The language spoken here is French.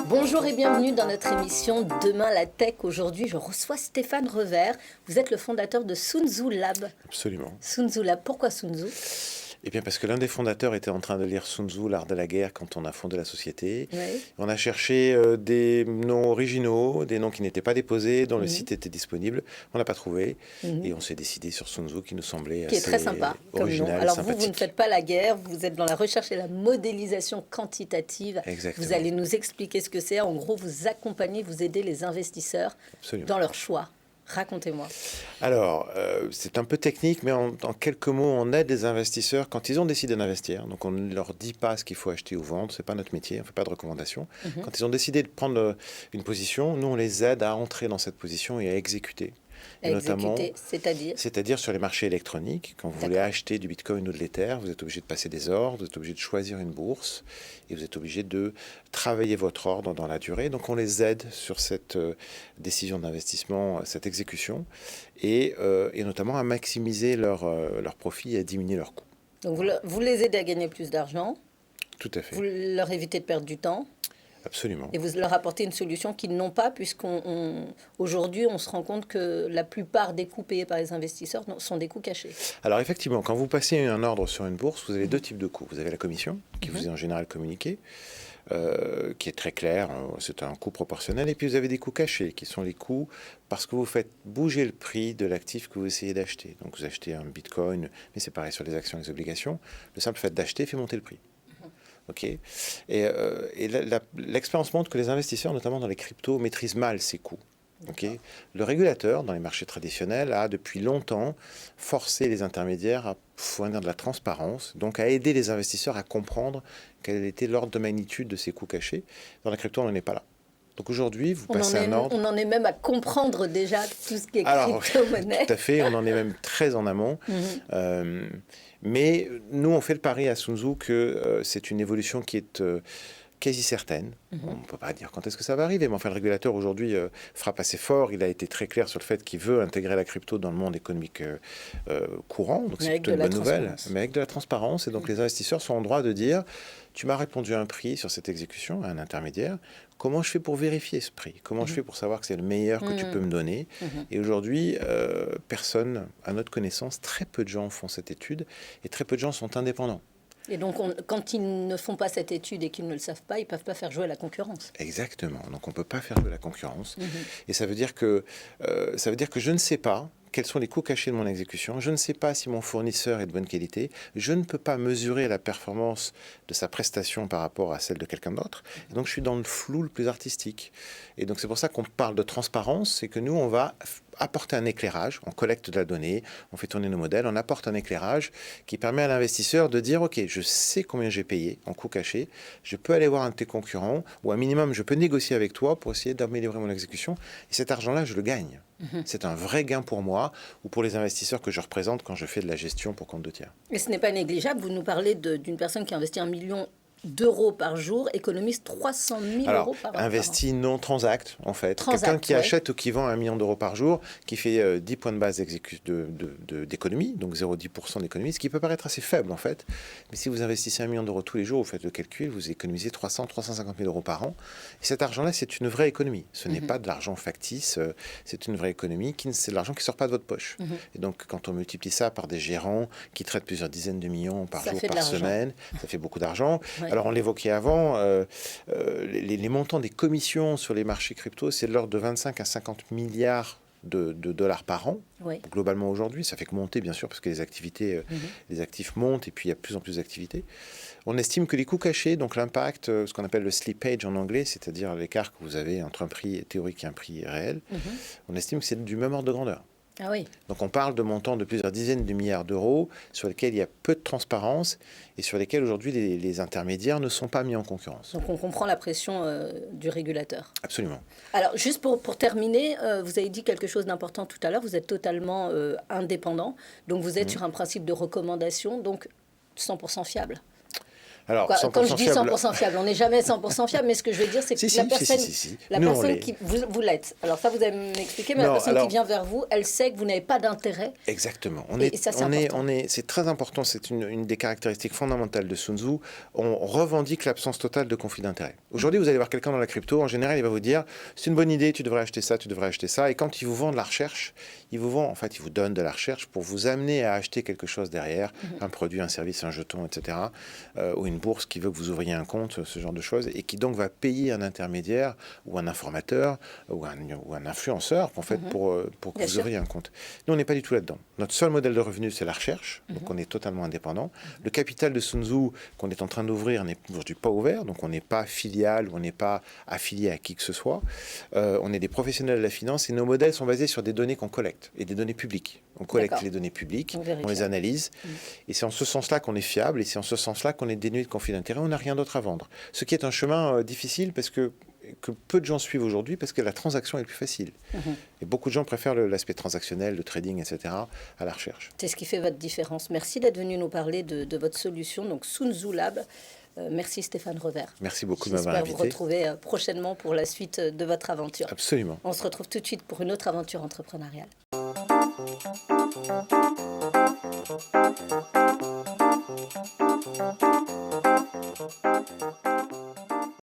Bonjour et bienvenue dans notre émission Demain la Tech. Aujourd'hui, je reçois Stéphane Revers. Vous êtes le fondateur de Sun Tzu Lab. Absolument. Sun Tzu Lab, pourquoi Sun Tzu ? Eh bien, parce que l'un des fondateurs était en train de lire Sun Tzu, l'art de la guerre, quand on a fondé la société. Oui. On a cherché des noms originaux, des noms qui n'étaient pas déposés, dont le site était disponible. On n'a pas trouvé. Et on s'est décidé sur Sun Tzu, qui nous semblait qui assez est très sympa comme nom. Alors vous ne faites pas la guerre, vous êtes dans la recherche et la modélisation quantitative. Exactement. Vous allez nous expliquer ce que c'est. En gros, vous accompagnez, vous aidez les investisseurs dans leur choix. Racontez-moi. Alors, c'est un peu technique, mais en quelques mots, on aide les investisseurs quand ils ont décidé d'investir. Donc, on ne leur dit pas ce qu'il faut acheter ou vendre, c'est pas notre métier, on ne fait pas de recommandations. Quand ils ont décidé de prendre une position, nous, on les aide à entrer dans cette position et à exécuter. Et notamment, c'est-à-dire sur les marchés électroniques, quand vous voulez acheter du Bitcoin ou de l'Ether, vous êtes obligé de passer des ordres, vous êtes obligé de choisir une bourse et vous êtes obligé de travailler votre ordre dans la durée. Donc on les aide sur cette décision d'investissement, cette exécution, et notamment à maximiser leur profit et à diminuer leurs coûts. Donc vous les aidez à gagner plus d'argent. Tout à fait. Vous leur évitez de perdre du temps. Absolument. Et vous leur apportez une solution qu'ils n'ont pas, puisqu'aujourd'hui, on se rend compte que la plupart des coûts payés par les investisseurs sont des coûts cachés. Alors effectivement, quand vous passez un ordre sur une bourse, vous avez deux types de coûts. Vous avez la commission, qui vous est en général communiquée, qui est très clair, c'est un coût proportionnel. Et puis vous avez des coûts cachés, qui sont les coûts parce que vous faites bouger le prix de l'actif que vous essayez d'acheter. Donc vous achetez un Bitcoin, mais c'est pareil sur les actions et les obligations. Le simple fait d'acheter fait monter le prix. Okay. Et l'expérience montre que les investisseurs, notamment dans les cryptos, maîtrisent mal ces coûts. Okay. Le régulateur, dans les marchés traditionnels, a depuis longtemps forcé les intermédiaires à fournir de la transparence, donc à aider les investisseurs à comprendre quel était l'ordre de magnitude de ces coûts cachés. Dans la crypto, on n'en est pas là. Donc aujourd'hui, vous passez un ordre... On en est même à comprendre déjà tout ce qui est crypto-monnaie. Tout à fait, on en est même très en amont. Mais nous, on fait le pari à Sun Tzu que c'est une évolution qui est quasi certaine. On ne peut pas dire quand est-ce que ça va arriver, mais enfin, le régulateur aujourd'hui frappe assez fort. Il a été très clair sur le fait qu'il veut intégrer la crypto dans le monde économique courant. Donc c'est plutôt une bonne nouvelle, mais avec de la transparence. Et donc les investisseurs sont en droit de dire, tu m'as répondu à un prix sur cette exécution, à un intermédiaire. Comment je fais pour vérifier ce prix? Comment je fais pour savoir que c'est le meilleur que tu peux me donner? Et aujourd'hui, personne, à notre connaissance, très peu de gens font cette étude et très peu de gens sont indépendants. Et donc, quand ils ne font pas cette étude et qu'ils ne le savent pas, ils ne peuvent pas faire jouer la concurrence. Exactement. Donc, on ne peut pas faire jouer la concurrence. Et ça veut dire que je ne sais pas quels sont les coûts cachés de mon exécution. Je ne sais pas si mon fournisseur est de bonne qualité. Je ne peux pas mesurer la performance de sa prestation par rapport à celle de quelqu'un d'autre. Et donc, je suis dans le flou le plus artistique. Et donc, c'est pour ça qu'on parle de transparence. C'est que nous, on va apporter un éclairage, on collecte de la donnée, on fait tourner nos modèles, on apporte un éclairage qui permet à l'investisseur de dire, OK, je sais combien j'ai payé en coût caché, je peux aller voir un de tes concurrents, ou un minimum, je peux négocier avec toi pour essayer d'améliorer mon exécution, et cet argent-là, je le gagne. C'est un vrai gain pour moi, ou pour les investisseurs que je représente quand je fais de la gestion pour compte de tiers. Et ce n'est pas négligeable, vous nous parlez d'une personne qui investit 1 million d'euros par jour, économise 300 000 euros par an. Investi non transact, en fait. Quelqu'un qui achète ou qui vend 1 million d'euros par jour, qui fait 10 points de base d'économie, donc 0,10% d'économie, ce qui peut paraître assez faible, en fait. Mais si vous investissez 1 million d'euros tous les jours, vous faites le calcul, vous économisez 350 000 euros par an. Et cet argent-là, c'est une vraie économie. Ce n'est pas de l'argent factice, c'est une vraie économie, c'est de l'argent qui ne sort pas de votre poche. Et donc, quand on multiplie ça par des gérants qui traitent plusieurs dizaines de millions par jour, par semaine, ça fait beaucoup d'argent. Alors, on l'évoquait avant, les montants des commissions sur les marchés crypto, c'est de l'ordre de 25 à 50 milliards de dollars par an. Globalement aujourd'hui, ça fait que monter, bien sûr, parce que les activités, les actifs montent et puis il y a de plus en plus d'activités. On estime que les coûts cachés, donc l'impact, ce qu'on appelle le slippage en anglais, c'est-à-dire l'écart que vous avez entre un prix théorique et un prix réel, on estime que c'est du même ordre de grandeur. Ah oui. Donc on parle de montants de plusieurs dizaines de milliards d'euros sur lesquels il y a peu de transparence et sur lesquels aujourd'hui les intermédiaires ne sont pas mis en concurrence. Donc on comprend la pression du régulateur. Absolument. Alors juste pour terminer, vous avez dit quelque chose d'important tout à l'heure, vous êtes totalement indépendant, donc vous êtes sur un principe de recommandation, donc 100% fiable. Alors, quand je dis 100% fiable, on n'est jamais 100% fiable, mais ce que je veux dire, c'est que la personne qui... Vous l'êtes. Alors ça, vous allez m'expliquer, mais la personne qui vient vers vous, elle sait que vous n'avez pas d'intérêt. Exactement. C'est très important, c'est une des caractéristiques fondamentales de Sun Tzu. On revendique l'absence totale de conflit d'intérêt. Aujourd'hui, vous allez voir quelqu'un dans la crypto, en général, il va vous dire, c'est une bonne idée, tu devrais acheter ça, tu devrais acheter ça. Et quand il vous vend de la recherche, il vous donne de la recherche pour vous amener à acheter quelque chose derrière, un produit, un service, un jeton, etc., ou une bourse qui veut que vous ouvriez un compte, ce genre de choses, et qui donc va payer un intermédiaire ou un informateur ou un influenceur en fait, pour que vous ouvriez un compte. Nous, on n'est pas du tout là-dedans. Notre seul modèle de revenu, c'est la recherche, donc on est totalement indépendant. Le capital de Sun Tzu qu'on est en train d'ouvrir n'est aujourd'hui pas ouvert, donc on n'est pas filial, on n'est pas affilié à qui que ce soit. On est des professionnels de la finance et nos modèles sont basés sur des données qu'on collecte et des données publiques. On collecte les données publiques, on les analyse, et c'est en ce sens-là qu'on est fiable, et c'est en ce sens-là qu'on est dénué de conflit d'intérêt. On n'a rien d'autre à vendre. Ce qui est un chemin difficile parce que peu de gens suivent aujourd'hui parce que la transaction est plus facile. Et beaucoup de gens préfèrent l'aspect transactionnel, le trading, etc., à la recherche. C'est ce qui fait votre différence. Merci d'être venu nous parler de votre solution, donc Sun Tzu Lab. Merci Stéphane Revers. Merci beaucoup de m'avoir invité. J'espère vous retrouver prochainement pour la suite de votre aventure. Absolument. On se retrouve tout de suite pour une autre aventure entrepreneuriale.